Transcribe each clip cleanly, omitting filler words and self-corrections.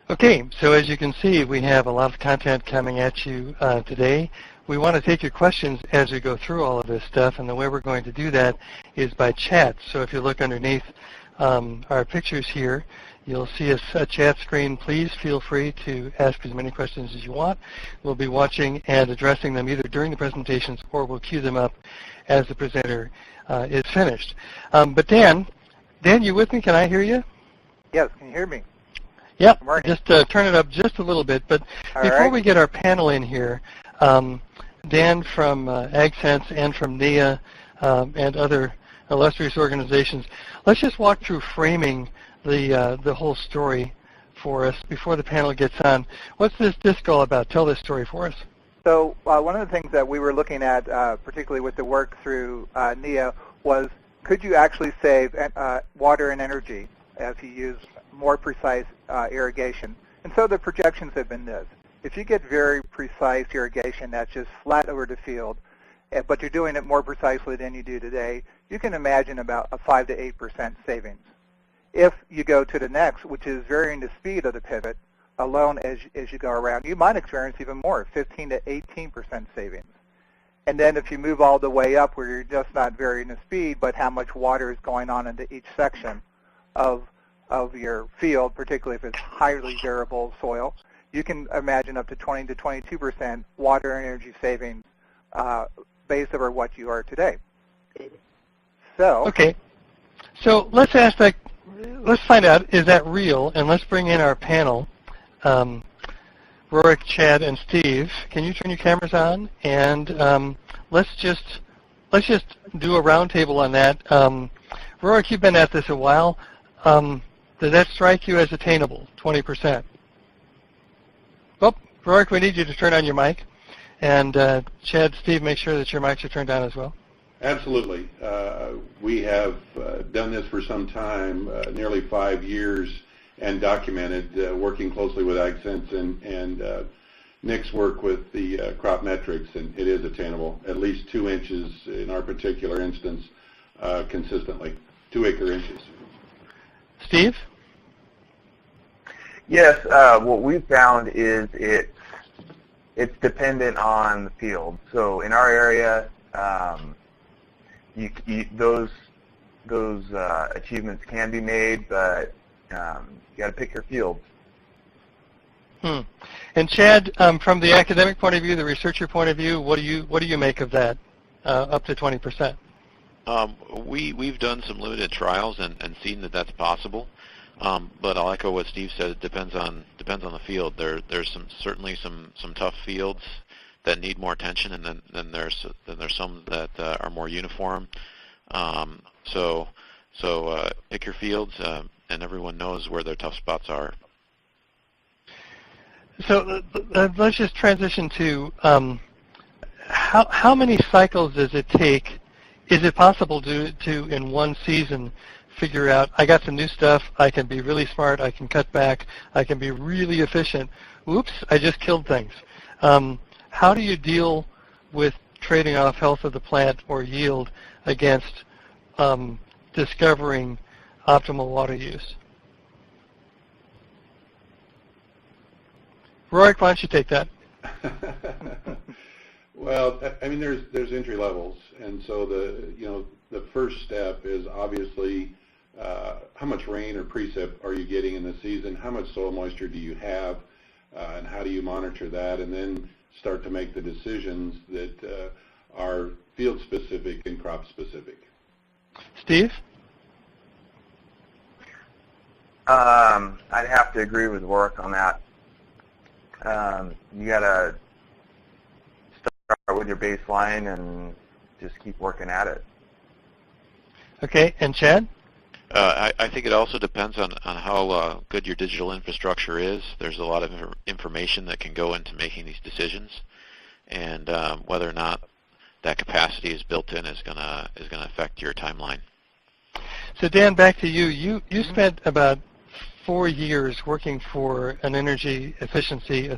Okay, so as you can see, we have a lot of content coming at you today. We want to take your questions as we go through all of this stuff, and the way we're going to do that is by chat. So if you look underneath our pictures here, you'll see a chat screen. Please feel free to ask as many questions as you want. We'll be watching and addressing them either during the presentations or we'll queue them up as the presenter is finished. But Dan, you with me? Can I hear you? Yes, can you hear me? Yep, just turn it up just a little bit. But before we get our panel in here, Dan from AgSense and from NIA and other illustrious organizations, let's just walk through framing the whole story for us before the panel gets on. What's this disc all about? Tell this story for us. So one of the things that we were looking at, particularly with the work through NIA, was could you actually save water and energy if you use more precise irrigation? And so the projections have been this. If you get very precise irrigation that's just flat over the field, but you're doing it more precisely than you do today, you can imagine about a 5 to 8% savings. If you go to the next, which is varying the speed of the pivot alone as you go around, you might experience even more, 15 to 18% savings. And then if you move all the way up where you're just not varying the speed, but how much water is going on into each section of your field, particularly if it's highly variable soil, you can imagine up to 20 to 22% water and energy savings based over what you are today. So okay, so let's find out, is that real? And let's bring in our panel, Rorik, Chad, and Steve. Can you turn your cameras on? And let's just do a roundtable on that. Rorik, you've been at this a while. Does that strike you as attainable, 20%? Oh, Rorik, we need you to turn on your mic. And Chad, Steve, make sure that your mics are turned on as well. Absolutely. We have done this for some time, nearly 5 years, and documented, working closely with AgSense and Nick's work with the crop metrics, and it is attainable, at least 2 inches in our particular instance, consistently, 2 acre inches. Steve? Yes, what we found is it's dependent on the field. So in our area, those achievements can be made, but you got to pick your fields. And Chad, from the academic point of view, the researcher point of view, what do you make of that, up to 20%? We've done some limited trials and seen that that's possible. But I'll echo what Steve said. It depends on the field. There's certainly some tough fields that need more attention, and then there's some that are more uniform. So pick your fields, and everyone knows where their tough spots are. So let's just transition to how many cycles does it take? Is it possible to in one season figure out, I got some new stuff, I can be really smart, I can cut back, I can be really efficient. Oops, I just killed things. How do you deal with trading off health of the plant or yield against discovering optimal water use? Rorik, why don't you take that? Well, I mean, there's entry levels, and so the first step is obviously how much rain or precip are you getting in the season? How much soil moisture do you have, and how do you monitor that? And then start to make the decisions that are field specific and crop specific. Steve? I'd have to agree with Rorik on that. You got to start with your baseline and just keep working at it. Okay, and Chad? I think it also depends on how good your digital infrastructure is. There's a lot of information that can go into making these decisions, and whether or not that capacity is built in is gonna affect your timeline. So Dan, back to you. You spent about 4 years working for an energy efficiency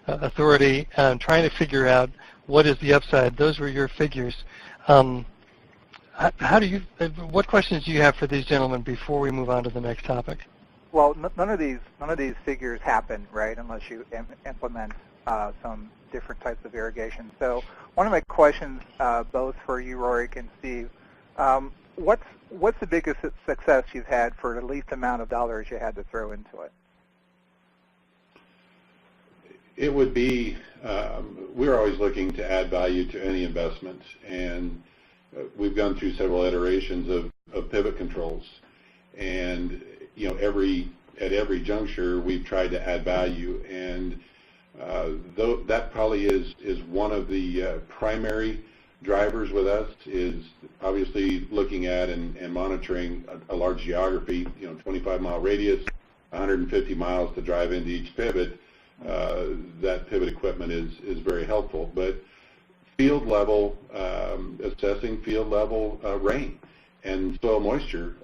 authority, trying to figure out what is the upside. Those were your figures. What questions do you have for these gentlemen before we move on to the next topic? well, none of these figures happen, right, unless you implement some different types of irrigation. So one of my questions, both for you, Rorik, and Steve, what's the biggest success you've had for the least amount of dollars you had to throw into it? It would be, we're always looking to add value to any investment, and we've gone through several iterations of pivot controls, and at every juncture we've tried to add value, and though that probably is one of the primary drivers with us, is obviously looking at and monitoring a large geography, 25-mile radius, 150 miles to drive into each pivot. That pivot equipment is very helpful, but field level, assessing field level rain and soil moisture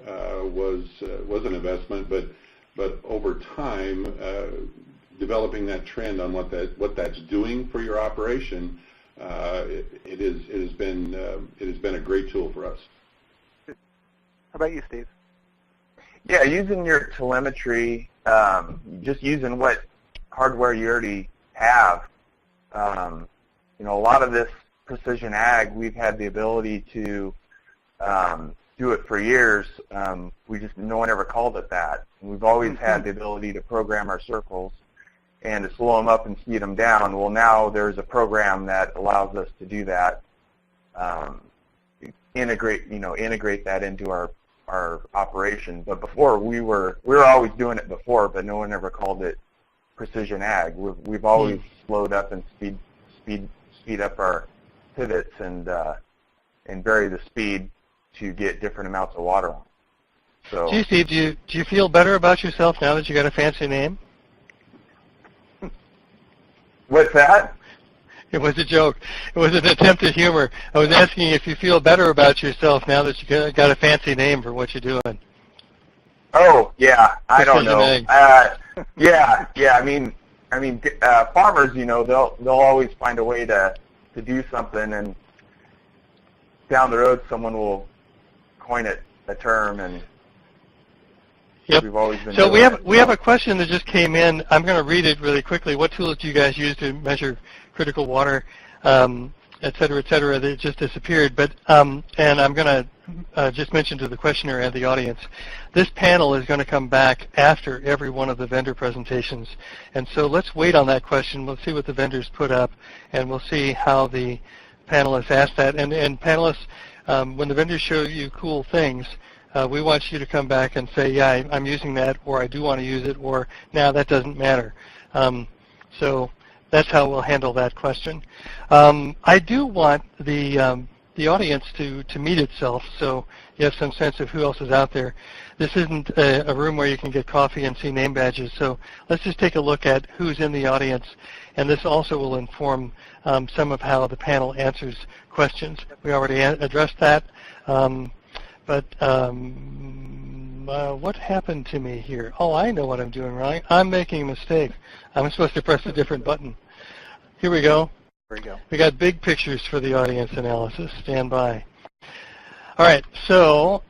was an investment, but over time, developing that trend on what that's doing for your operation, it has been a great tool for us. How about you, Steve? Yeah, using your telemetry, just using what hardware you already have. A lot of this precision ag, we've had the ability to do it for years. No one ever called it that. And we've always had the ability to program our circles and to slow them up and speed them down. Well, now there's a program that allows us to do that, integrate that into our operation. But before we were always doing it before, but no one ever called it precision ag. We've always slowed up and speed up our pivots and vary the speed to get different amounts of water on. So, Gee, Steve, do you feel better about yourself now that you got a fancy name? What's that? It was a joke. It was an attempt at humor. I was asking if you feel better about yourself now that you got a fancy name for what you're doing. Oh, yeah. I don't know. Yeah. I mean, farmers, they'll always find a way to do something, and down the road, someone will coin it a term, and yep. We've always been. So we have a question that just came in. I'm going to read it really quickly. What tools do you guys use to measure critical water, et cetera, that just disappeared? But and I'm going to just mention to the questioner and the audience, this panel is going to come back after every one of the vendor presentations, and so let's wait on that question. We'll see what the vendors put up, and we'll see how the panelists ask that. And panelists, when the vendors show you cool things, we want you to come back and say, yeah, I'm using that, or I do want to use it, or now that doesn't matter. So that's how we'll handle that question. I do want the audience to meet itself, so you have some sense of who else is out there. This isn't a room where you can get coffee and see name badges, so let's just take a look at who's in the audience, and this also will inform some of how the panel answers questions. We already addressed that. But what happened to me here? Oh, I know what I'm doing wrong. I'm making a mistake. I'm supposed to press a different button. Here we go. There we go. We got big pictures for the audience analysis. Stand by. All right, so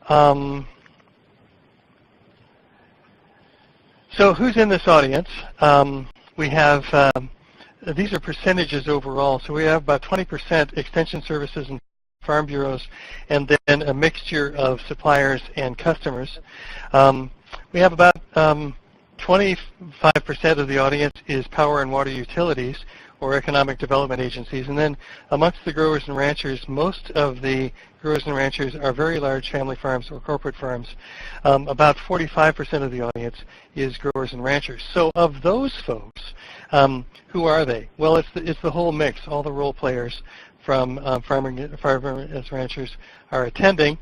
who's in this audience? We have, these are percentages overall. So we have about 20% extension services and farm bureaus, and then a mixture of suppliers and customers. We have about 25% of the audience is power and water utilities or economic development agencies, and then amongst the growers and ranchers, most of the growers and ranchers are very large family farms or corporate farms. About 45% of the audience is growers and ranchers. So of those folks, who are they? Well, it's the whole mix, all the role players from farmers, ranchers are attending.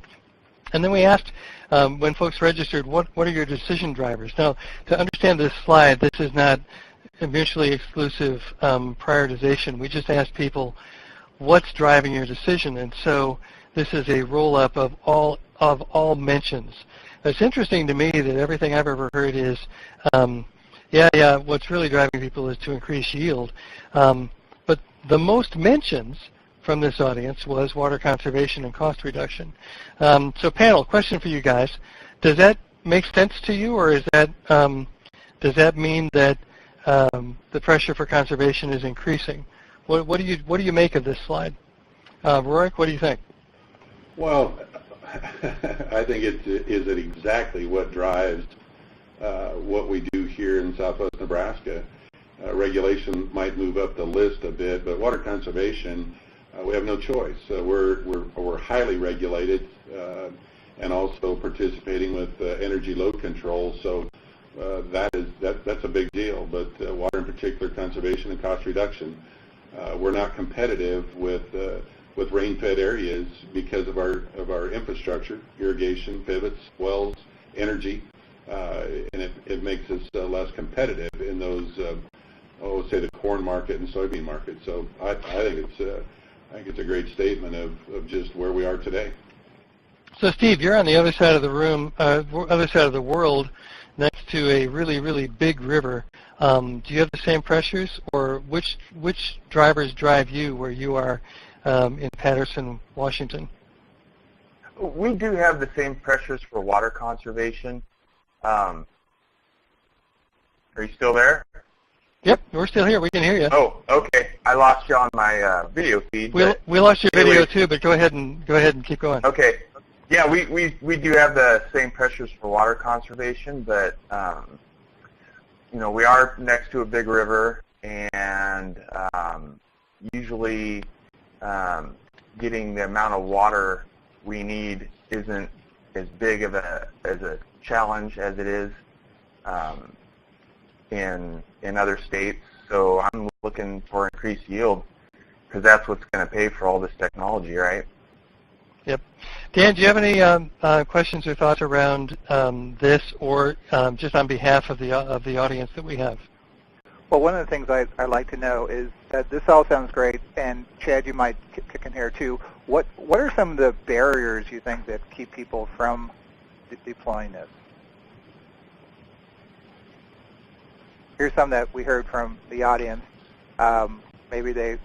And then we asked, when folks registered, what are your decision drivers? Now, to understand this slide, this is not a mutually exclusive prioritization. We just asked people, what's driving your decision? And so this is a roll-up of all mentions. It's interesting to me that everything I've ever heard is, what's really driving people is to increase yield. But the most mentions from this audience was water conservation and cost reduction. So panel, question for you guys. Does that make sense to you, or is that does that mean that the pressure for conservation is increasing? What do you make of this slide? Rorik, what do you think? Well, I think is it exactly what drives what we do here in Southwest Nebraska. Regulation might move up the list a bit, but water conservation, we have no choice. We're highly regulated and also participating with energy load control. So that's a big deal. But water in particular, conservation and cost reduction, we're not competitive with rain-fed areas because of our infrastructure, irrigation, pivots, wells, energy, and it makes us less competitive in those, say the corn market and soybean market. So I think it's a great statement of just where we are today. So Steve, you're on the other side of the room, other side of the world, next to a really, really big river. Do you have the same pressures, or which drivers drive you where you are in Patterson, Washington? We do have the same pressures for water conservation. Are you still there? Yep, we're still here. We can hear you. Oh, okay. I lost you on my video feed. We lost your video too, but go ahead and keep going. Okay. Yeah, we do have the same pressures for water conservation, but we are next to a big river, and usually getting the amount of water we need isn't as big of a challenge as it is in other states. So I'm looking for increased yield because that's what's going to pay for all this technology, right? Yep. Dan, do you have any questions or thoughts around this, or just on behalf of the audience that we have? Well, one of the things I'd like to know is that this all sounds great, and Chad, you might kick in here too. What are some of the barriers you think that keep people from deploying this? Here's some that we heard from the audience. Maybe they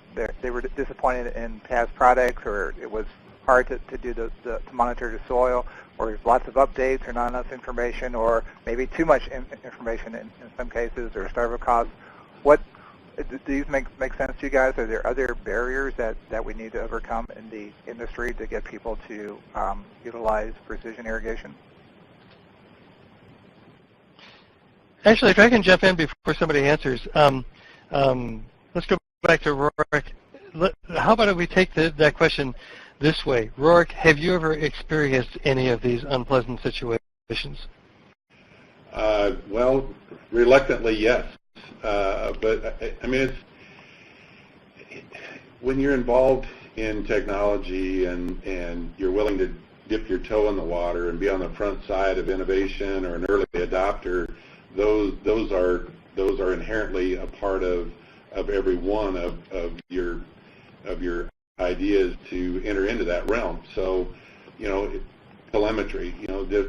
were disappointed in past products, or it was hard to monitor the soil, or there's lots of updates or not enough information, or maybe too much information in some cases, or startup costs. What do these make sense to you guys? Are there other barriers that we need to overcome in the industry to get people to utilize precision irrigation? Actually, if I can jump in before somebody answers, let's go back to Rorik. How about if we take that question this way? Rorik, have you ever experienced any of these unpleasant situations? Well, reluctantly, yes. But I mean, when you're involved in technology and you're willing to dip your toe in the water and be on the front side of innovation or an early adopter, those are inherently a part of every one of your ideas to enter into that realm. So, telemetry,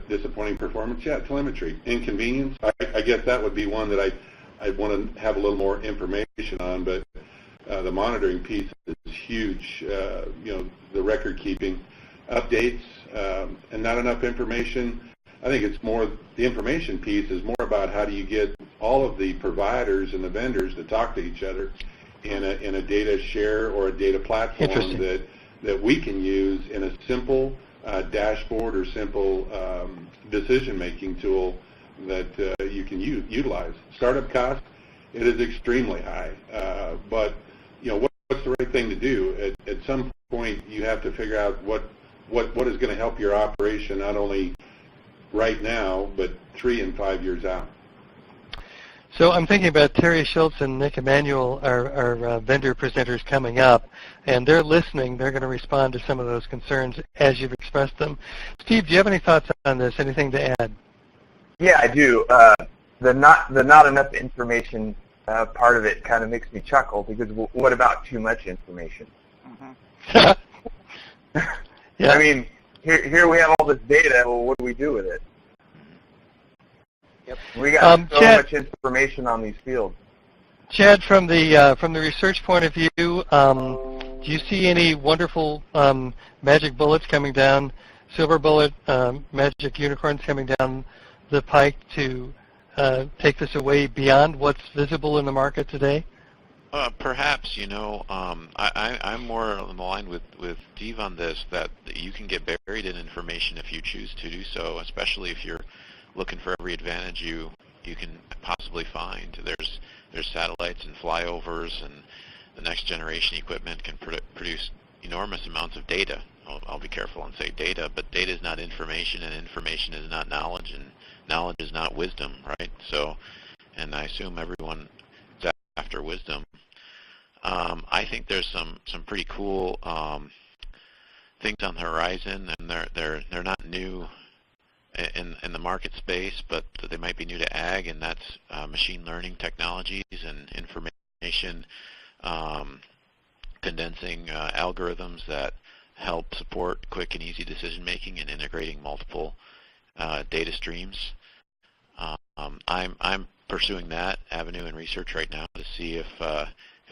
disappointing performance, yeah, telemetry. Inconvenience, I guess that would be one that I'd want to have a little more information on, but the monitoring piece is huge. The record keeping, updates, and not enough information. I think it's more, the information piece is more about how do you get all of the providers and the vendors to talk to each other in a data share or a data platform that we can use in a simple dashboard or simple decision-making tool that you can utilize. Startup cost, it is extremely high, but what's the right thing to do? At some point, you have to figure out what is going to help your operation not only right now, but 3 and 5 years out. So I'm thinking about Terry Schultz and Nick Emanuel, our vendor presenters coming up, and they're listening. They're going to respond to some of those concerns as you've expressed them. Steve, do you have any thoughts on this? Anything to add? Yeah, I do. The not enough information part of it kind of makes me chuckle, because what about too much information? Mm-hmm. Yeah. I mean, here we have all this data. Well, what do we do with it? Yep. We got so much information on these fields. Chad, from the research point of view, do you see any wonderful magic bullets coming down, silver bullet, magic unicorns coming down the pike to take this away beyond what's visible in the market today? Perhaps, I'm more on the line with Steve on this, that you can get buried in information if you choose to do so, especially if you're looking for every advantage you can possibly find. There's satellites and flyovers, and the next generation equipment can produce enormous amounts of data. I'll be careful and say data, but data is not information, and information is not knowledge, and knowledge is not wisdom, right? So, and I assume everyone is after wisdom. I think there's some pretty cool things on the horizon, and they're not new in the market space, but they might be new to ag, and that's machine learning technologies and information condensing algorithms that help support quick and easy decision making and integrating multiple data streams. I'm pursuing that avenue in research right now to see if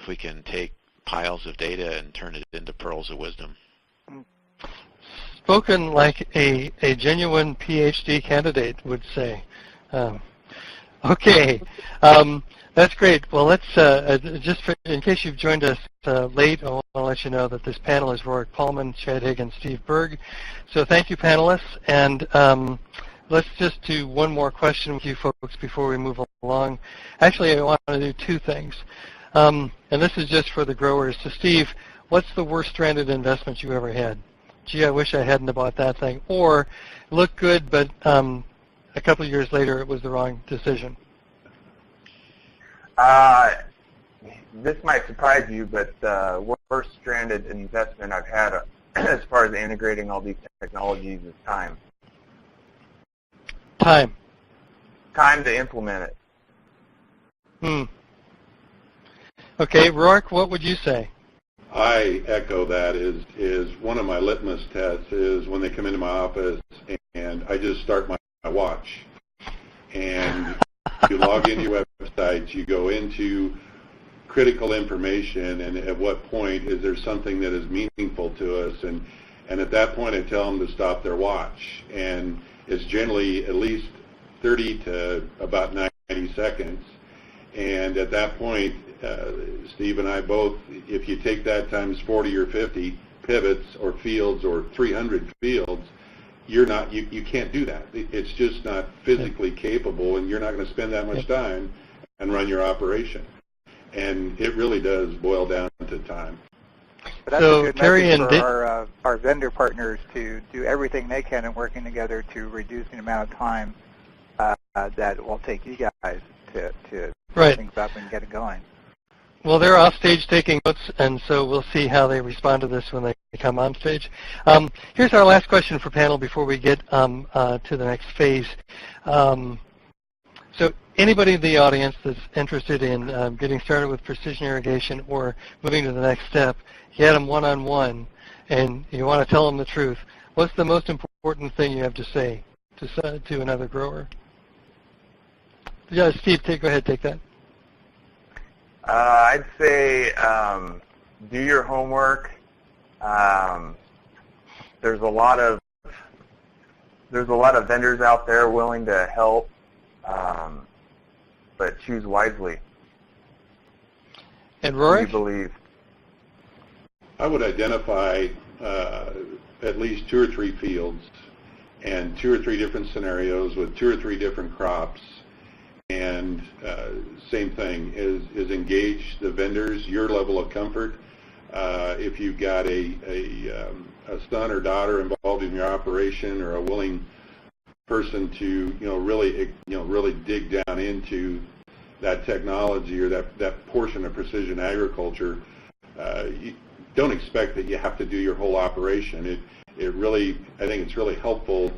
we can take piles of data and turn it into pearls of wisdom. Spoken like a genuine PhD candidate would say. Okay, that's great. Well, let's in case you've joined us late, I want to let you know that this panel is Rorik Pohlman, Chad Higgins, Steve Berg. So thank you, panelists, and let's just do one more question with you folks before we move along. Actually, I want to do two things, and this is just for the growers. So, Steve, what's the worst stranded investment you ever had? Gee, I wish I hadn't bought that thing. Or looked good, but a couple of years later, it was the wrong decision. This might surprise you, but the worst stranded investment I've had as far as integrating all these technologies is time. Time. Time to implement it. Okay, Rorik, what would you say? I echo that. Is one of my litmus tests is when they come into my office and I just start my watch. And you log into your website, you go into critical information, and at what point is there something that is meaningful to us? And at that point, I tell them to stop their watch. And it's generally at least 30 to about 90 seconds. And at that point, Steve and I both, if you take that times 40 or 50 pivots or fields or 300 fields, you can't do that. It's just not physically capable, and you're not going to spend that much time and run your operation. And it really does boil down to time. But that's a good message for our vendor partners to do everything they can in working together to reduce the amount of time that will take you guys to set things up and get it going. Well, they're off stage taking notes, and so we'll see how they respond to this when they come on stage. Here's our last question for panel before we get to the next phase. So anybody in the audience that's interested in getting started with precision irrigation or moving to the next step, you had them one-on-one, and you want to tell them the truth. What's the most important thing you have to say to another grower? Yeah, Steve, go ahead, take that. I'd say do your homework. There's a lot of vendors out there willing to help, but choose wisely. And Rorik? You believe. I would identify at least 2 or 3 fields and 2 or 3 different scenarios with 2 or 3 different crops. And same thing is engage the vendors, your level of comfort. If you've got a son or daughter involved in your operation, or a willing person to really dig down into that technology or that portion of precision agriculture, you don't expect that you have to do your whole operation. I think it's really helpful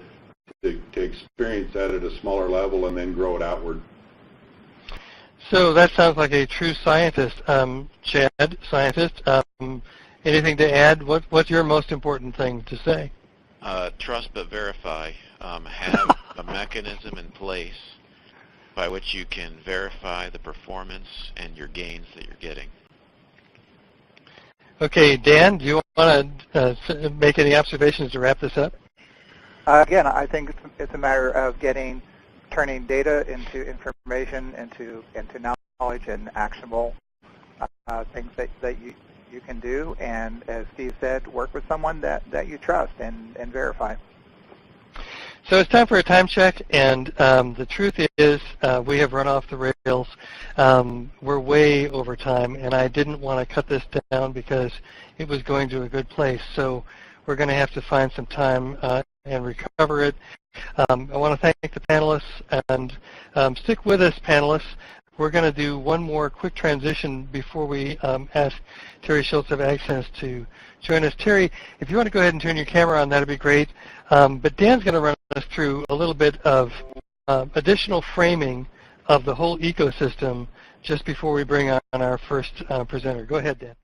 to experience that at a smaller level and then grow it outward. So that sounds like a true scientist. Chad, scientist, anything to add? What's your most important thing to say? Trust but verify. Have a mechanism in place by which you can verify the performance and your gains that you're getting. Okay, Dan, do you want to make any observations to wrap this up? Again, I think it's a matter of getting turning data into information, into knowledge and actionable things that you can do. And as Steve said, work with someone that you trust and verify. So it's time for a time check, and the truth is we have run off the rails. We're way over time, and I didn't want to cut this down because it was going to a good place. So we're going to have to find some time and recover it. I want to thank the panelists, and stick with us, panelists. We're going to do one more quick transition before we ask Terry Schultz of AgSense to join us. Terry, if you want to go ahead and turn your camera on, that would be great. But Dan's going to run us through a little bit of additional framing of the whole ecosystem just before we bring on our first presenter. Go ahead, Dan.